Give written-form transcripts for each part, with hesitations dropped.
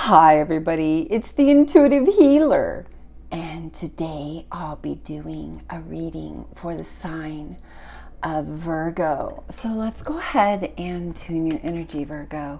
Hi everybody, it's the Intuitive Healer, and today I'll be doing a reading for the sign of Virgo. So let's go ahead and tune your energy, Virgo.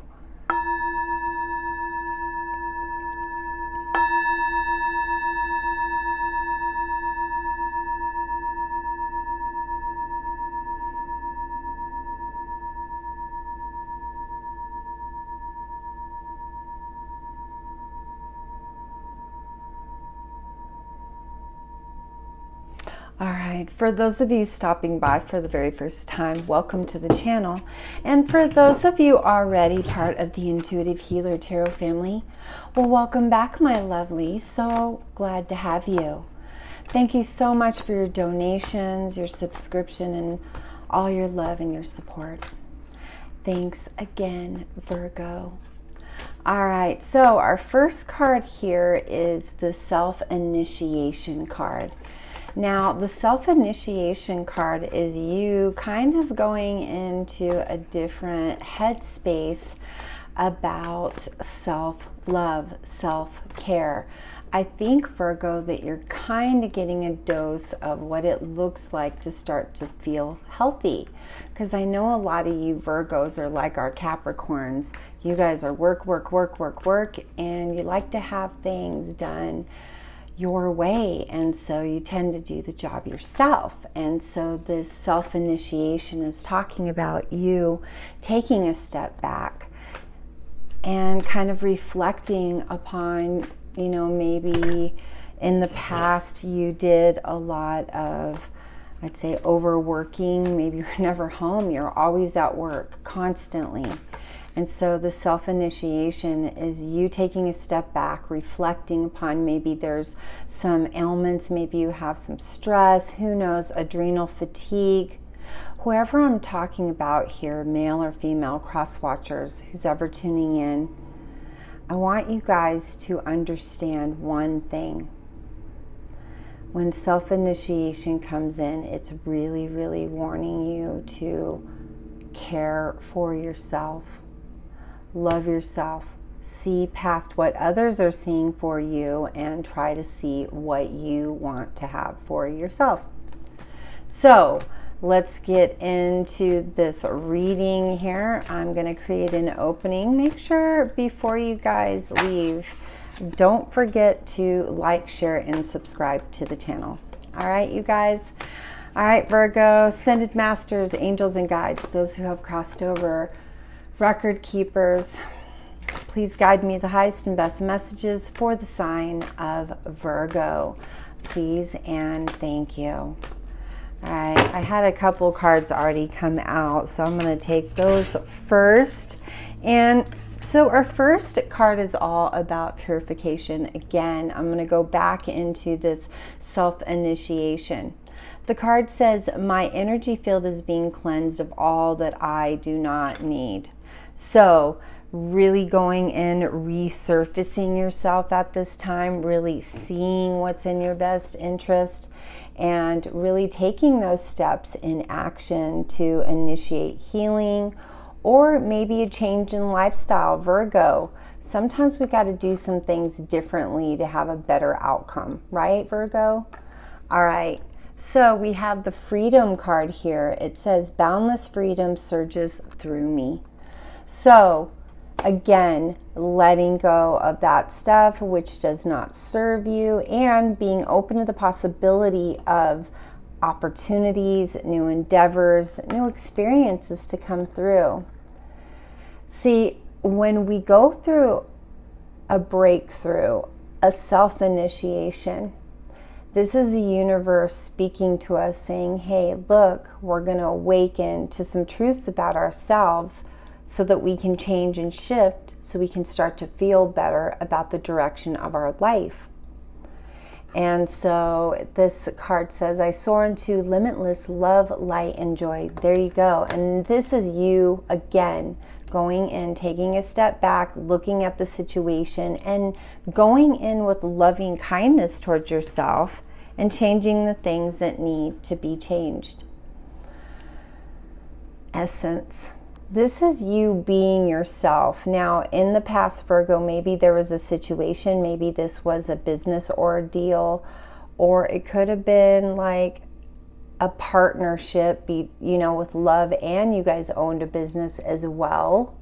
All right, for those of you stopping by for the very first time, welcome to the channel. And for those of you already part of the Intuitive Healer Tarot family, well, welcome back, my lovely. So glad to have you. Thank you so much for your donations, your subscription, and all your love and your support. Thanks again, Virgo. All right, so our first card here is the Self-Initiation card. Now, the Self-Initiation card is you kind of going into a different headspace about self-love, self-care. I think, Virgo, that you're kind of getting a dose of what it looks like to start to feel healthy. Because I know a lot of you Virgos are like our Capricorns. You guys are work, work, work, work, work, and you like to have things done your way, and so you tend to do the job yourself. And so this self-initiation is talking about you taking a step back and kind of reflecting upon, you know, maybe in the past you did a lot of, I'd say, overworking. Maybe you're never home, you're always at work constantly. And so the self-initiation is you taking a step back, reflecting upon maybe there's some ailments, maybe you have some stress, who knows, adrenal fatigue. Whoever I'm talking about here, male or female cross-watchers, who's ever tuning in, I want you guys to understand one thing. When self-initiation comes in, it's really, really warning you to care for yourself. Love yourself, see past what others are seeing for you, and try to see what you want to have for yourself. So let's get into this reading here. I'm going to create an opening. Make sure before you guys leave, don't forget to like, share, and subscribe to the channel. All right, you guys. All right, Virgo, Ascended Masters, Angels, and Guides, those who have crossed over, record keepers, please guide me the highest and best messages for the sign of Virgo. Please and thank you. All right, I had a couple cards already come out, so I'm going to take those first. And so our first card is all about purification. Again, I'm going to go back into this self-initiation. The card says, my energy field is being cleansed of all that I do not need. So really going in, resurfacing yourself at this time, really seeing what's in your best interest, and really taking those steps in action to initiate healing or maybe a change in lifestyle, Virgo. Sometimes we got to do some things differently to have a better outcome, right, Virgo? All right. So we have the Freedom card here. It says, boundless freedom surges through me. So again, letting go of that stuff which does not serve you, and being open to the possibility of opportunities, new endeavors, new experiences to come through. See, when we go through a breakthrough, a self-initiation, this is the universe speaking to us saying, hey, look, we're going to awaken to some truths about ourselves so that we can change and shift, so we can start to feel better about the direction of our life. And so this card says, I soar into limitless love, light, and joy. There you go. And this is you, again, going in, taking a step back, looking at the situation, and going in with loving kindness towards yourself and changing the things that need to be changed. Essence. This is you being yourself. Now, in the past, Virgo, maybe there was a situation, maybe this was a business ordeal, or it could have been like a partnership, with love, and you guys owned a business as well.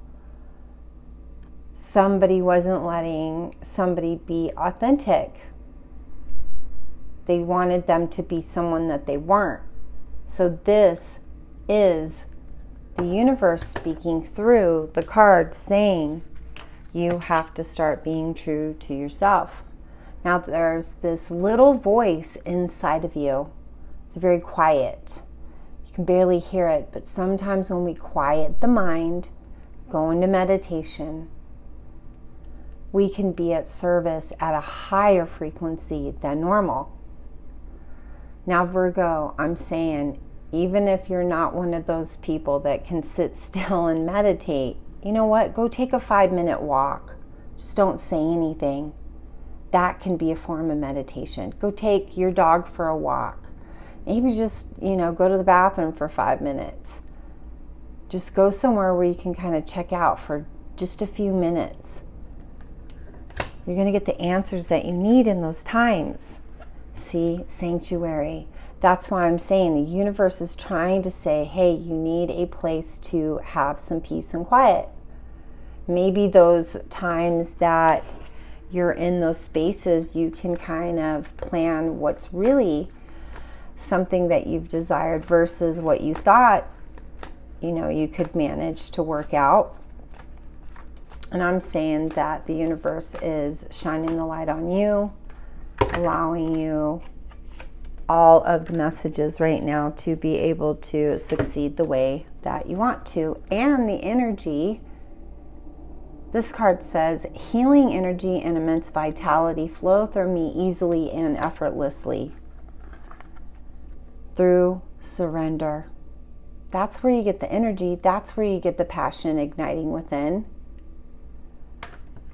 Somebody wasn't letting somebody be authentic. They wanted them to be someone that they weren't. So this is the universe speaking through the cards saying you have to start being true to yourself. Now there's this little voice inside of you. It's very quiet. You can barely hear it, but sometimes when we quiet the mind, go into meditation, we can be at service at a higher frequency than normal. Now, Virgo, I'm saying, even if you're not one of those people that can sit still and meditate, you know what? Go take a 5-minute walk. Just don't say anything. That can be a form of meditation. Go take your dog for a walk. Maybe just, go to the bathroom for 5 minutes. Just go somewhere where you can kind of check out for just a few minutes. You're going to get the answers that you need in those times. See, sanctuary. That's why I'm saying the universe is trying to say, hey, you need a place to have some peace and quiet. Maybe those times that you're in those spaces, you can kind of plan what's really something that you've desired versus what you thought, you could manage to work out. And I'm saying that the universe is shining the light on you, allowing you all of the messages right now to be able to succeed the way that you want to. And the energy, this card says, healing energy and immense vitality flow through me easily and effortlessly through surrender. That's where you get the energy. That's where you get the passion igniting within.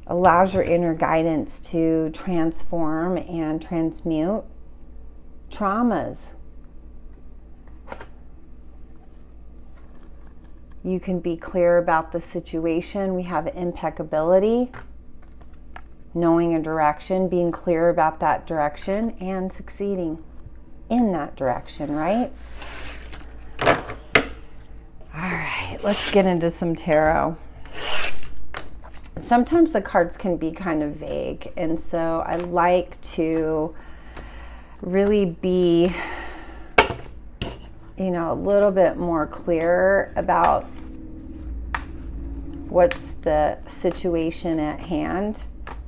Allows your inner guidance to transform and transmute traumas. You can be clear about the situation. We have impeccability, knowing a direction, being clear about that direction, and succeeding in that direction, right? All right, let's get into some tarot. Sometimes the cards can be kind of vague, and so I like to really be, a little bit more clear about what's the situation at hand.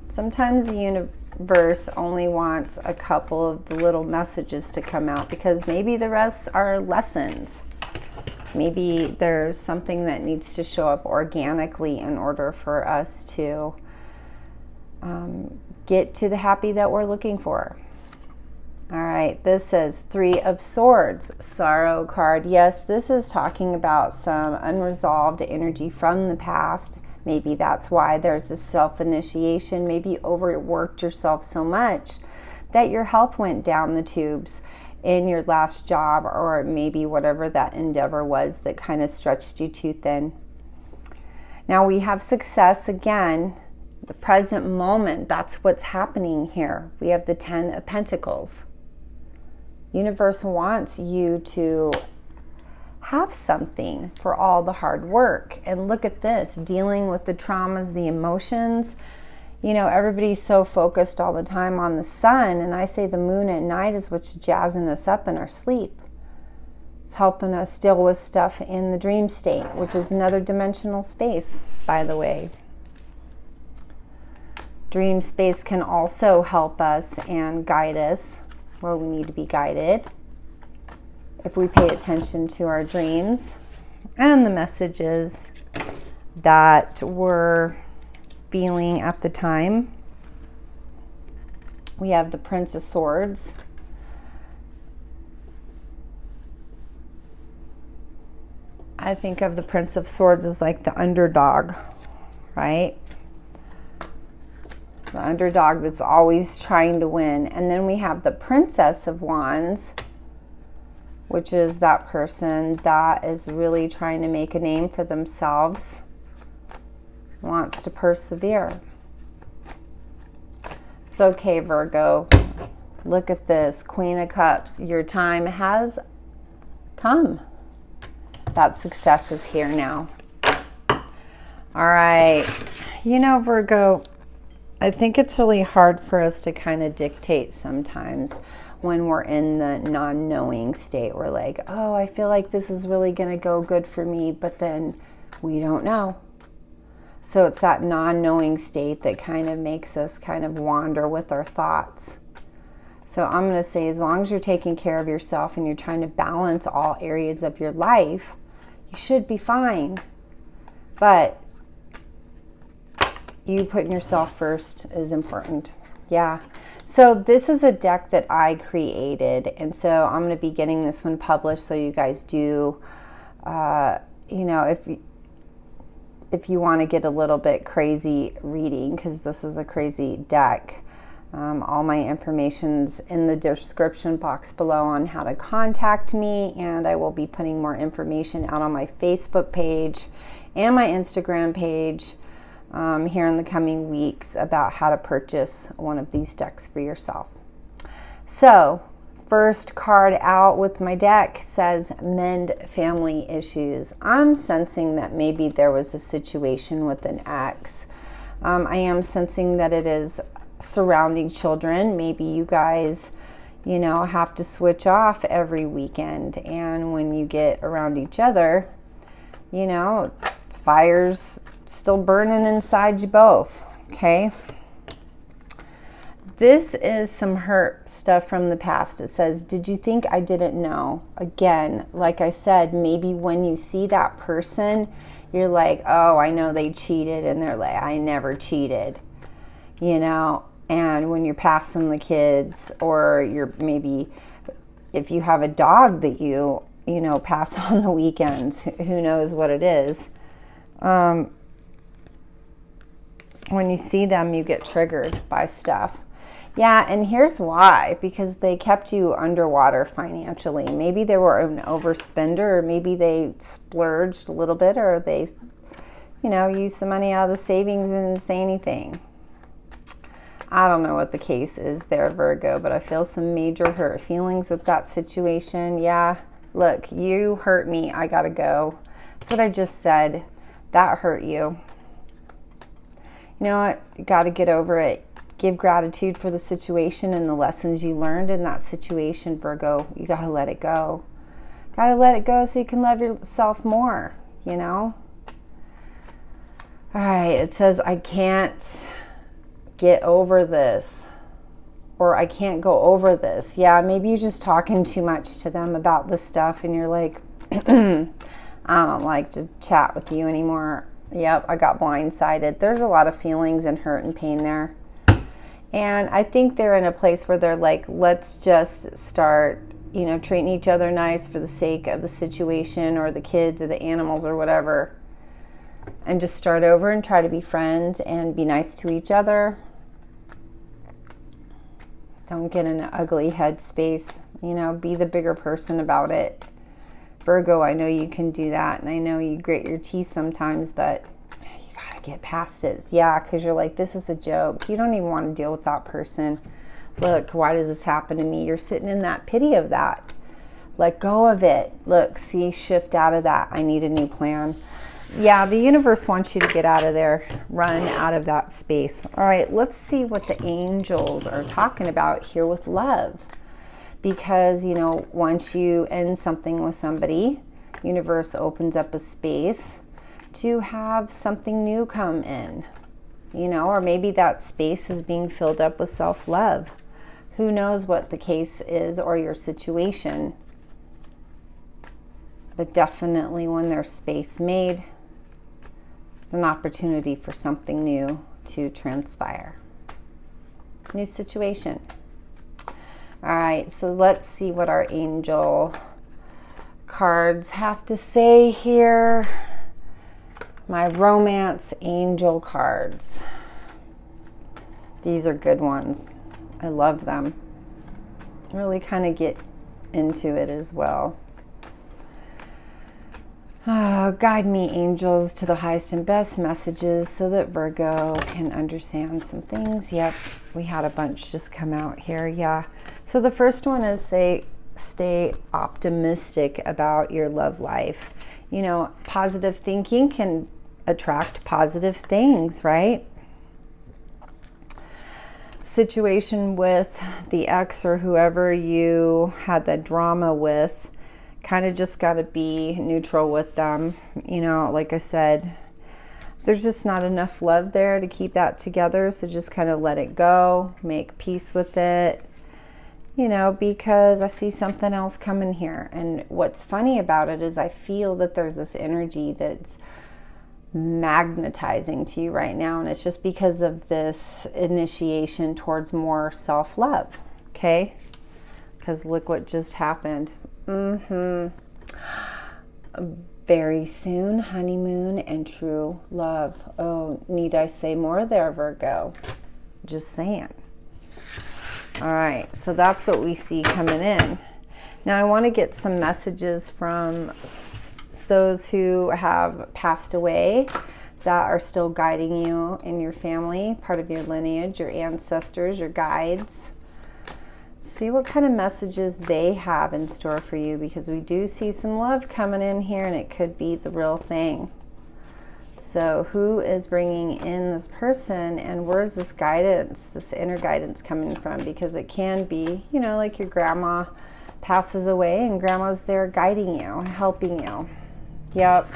Sometimes the universe only wants a couple of the little messages to come out because maybe the rest are lessons. Maybe there's something that needs to show up organically in order for us to get to the happy that we're looking for. All right, this says 3 of Swords, Sorrow card. Yes, this is talking about some unresolved energy from the past. Maybe that's why there's a self-initiation. Maybe you overworked yourself so much that your health went down the tubes in your last job, or maybe whatever that endeavor was that kind of stretched you too thin. Now we have success again, the present moment. That's what's happening here. We have the 10 of Pentacles. Universe wants you to have something for all the hard work. And look at this, dealing with the traumas, the emotions. Everybody's so focused all the time on the sun, and I say the moon at night is what's jazzing us up in our sleep. It's helping us deal with stuff in the dream state, which is another dimensional space, by the way. Dream space can also help us and guide us where we need to be guided if we pay attention to our dreams and the messages that we're feeling at the time. We have the Prince of Swords. I think of the Prince of Swords as like the underdog, right? The underdog that's always trying to win. And then we have the Princess of Wands, which is that person that is really trying to make a name for themselves, wants to persevere. It's okay, Virgo. Look at this, Queen of Cups. Your time has come. That success is here now. All right. You know, Virgo, I think it's really hard for us to kind of dictate sometimes when we're in the non-knowing state. We're like, oh, I feel like this is really going to go good for me, but then we don't know. So it's that non-knowing state that kind of makes us kind of wander with our thoughts. So I'm going to say, as long as you're taking care of yourself and you're trying to balance all areas of your life, you should be fine. But you putting yourself first is important. Yeah. So this is a deck that I created, and so I'm going to be getting this one published so you guys do, you know, if you want to get a little bit crazy reading, because this is a crazy deck. All my information's in the description box below on how to contact me, and I will be putting more information out on my Facebook page and my Instagram page here in the coming weeks about how to purchase one of these decks for yourself. So, first card out with my deck says mend family issues. I'm sensing that maybe there was a situation with an ex. I am sensing that it is surrounding children. Maybe you guys, you know, have to switch off every weekend, and when you get around each other, you know, fire's still burning inside you both. Okay, this is some hurt stuff from the past. It says, did you think I didn't know? Again, like I said, maybe when you see that person, you're like, oh, I know they cheated, and they're like, I never cheated, you know. And when you're passing the kids, or you're maybe, if you have a dog that you know, pass on the weekends, who knows what it is. When you see them, you get triggered by stuff. Yeah, and here's why. Because they kept you underwater financially. Maybe they were an overspender, or maybe they splurged a little bit, or they, you know, used some money out of the savings and didn't say anything. I don't know what the case is there, Virgo, but I feel some major hurt feelings with that situation. Yeah, look, you hurt me. I gotta go. That's what I just said. That hurt you. You know what? You gotta get over it. Give gratitude for the situation and the lessons you learned in that situation, Virgo. You gotta let it go. Gotta let it go so you can love yourself more, you know? All right, it says, I can't get over this, or I can't go over this. Yeah, maybe you're just talking too much to them about this stuff, and you're like, I don't like to chat with you anymore. Yep, I got blindsided. There's a lot of feelings and hurt and pain there. And I think they're in a place where they're like, let's just start, you know, treating each other nice for the sake of the situation, or the kids, or the animals, or whatever. And just start over and try to be friends and be nice to each other. Don't get in an ugly headspace. You know, be the bigger person about it. Virgo, I know you can do that, and I know you grit your teeth sometimes, but you gotta get past it. Yeah, because you're like, this is a joke. You don't even want to deal with that person. Look, why does this happen to me? You're sitting in that pity of that. Let go of it. Look, see, shift out of that. I need a new plan. Yeah, the universe wants you to get out of there, run out of that space. All right, let's see what the angels are talking about here with love. Because, you know, once you end something with somebody, universe opens up a space to have something new come in. You know, or maybe that space is being filled up with self-love. Who knows what the case is, or your situation. But definitely when there's space made, it's an opportunity for something new to transpire. New situation. All right, so let's see what our angel cards have to say here. My romance angel cards. These are good ones. I love them. Really kind of get into it as well. Oh, guide me, angels, to the highest and best messages so that Virgo can understand some things. Yep, we had a bunch just come out here. Yeah. So the first one is stay optimistic about your love life. You know, positive thinking can attract positive things, right? Situation with the ex or whoever you had that drama with, kind of just got to be neutral with them. You know, like I said, there's just not enough love there to keep that together. So just kind of let it go, make peace with it, you know, because I see something else coming here. And what's funny about it is I feel that there's this energy that's magnetizing to you right now. And it's just because of this initiation towards more self-love. Okay. Because look what just happened. Very soon, honeymoon and true love. Oh, need I say more there, Virgo? Just saying. All right, so that's what we see coming in. Now I want to get some messages from those who have passed away that are still guiding you in your family, part of your lineage, your ancestors, your guides. See what kind of messages they have in store for you, because we do see some love coming in here and it could be the real thing. So who is bringing in this person, and where's this guidance, this inner guidance coming from? Because it can be, you know, like your grandma passes away and grandma's there guiding you, helping you. Yep.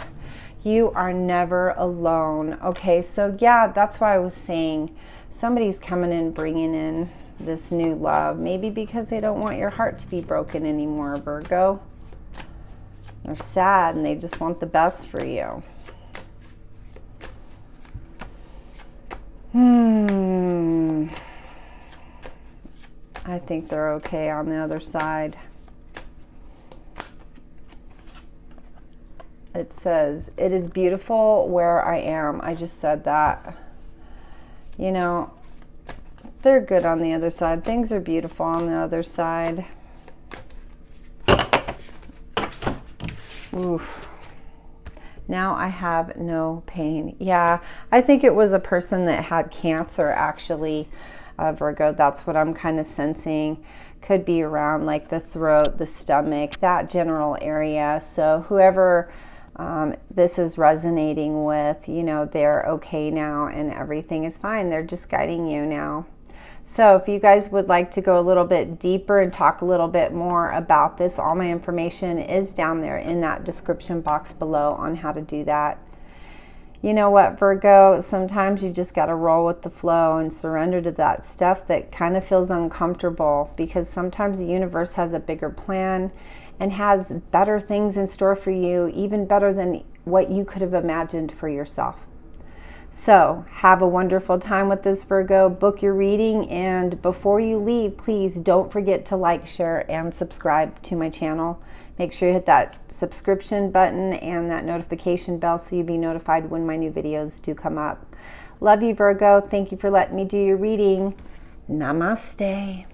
You are never alone. Okay, so yeah, that's why I was saying somebody's coming in, bringing in this new love. Maybe because they don't want your heart to be broken anymore, Virgo. They're sad and they just want the best for you. I think they're okay on the other side. It says, it is beautiful where I am. I just said that. You know, they're good on the other side. Things are beautiful on the other side. Oof. Now I have no pain. Yeah, I think it was a person that had cancer, actually, Virgo. That's what I'm kind of sensing. Could be around like the throat, the stomach, that general area. So whoever this is resonating with, you know, they're okay now and everything is fine. They're just guiding you now. So if you guys would like to go a little bit deeper and talk a little bit more about this, all my information is down there in that description box below on how to do that. You know what, Virgo, sometimes you just got to roll with the flow and surrender to that stuff that kind of feels uncomfortable, because sometimes the universe has a bigger plan and has better things in store for you, even better than what you could have imagined for yourself. So have a wonderful time with this, Virgo. Book your reading, and before you leave, please don't forget to like, share, and subscribe to my channel. Make sure you hit that subscription button and that notification bell so you'll be notified when my new videos do come up. Love you, Virgo. Thank you for letting me do your reading. Namaste.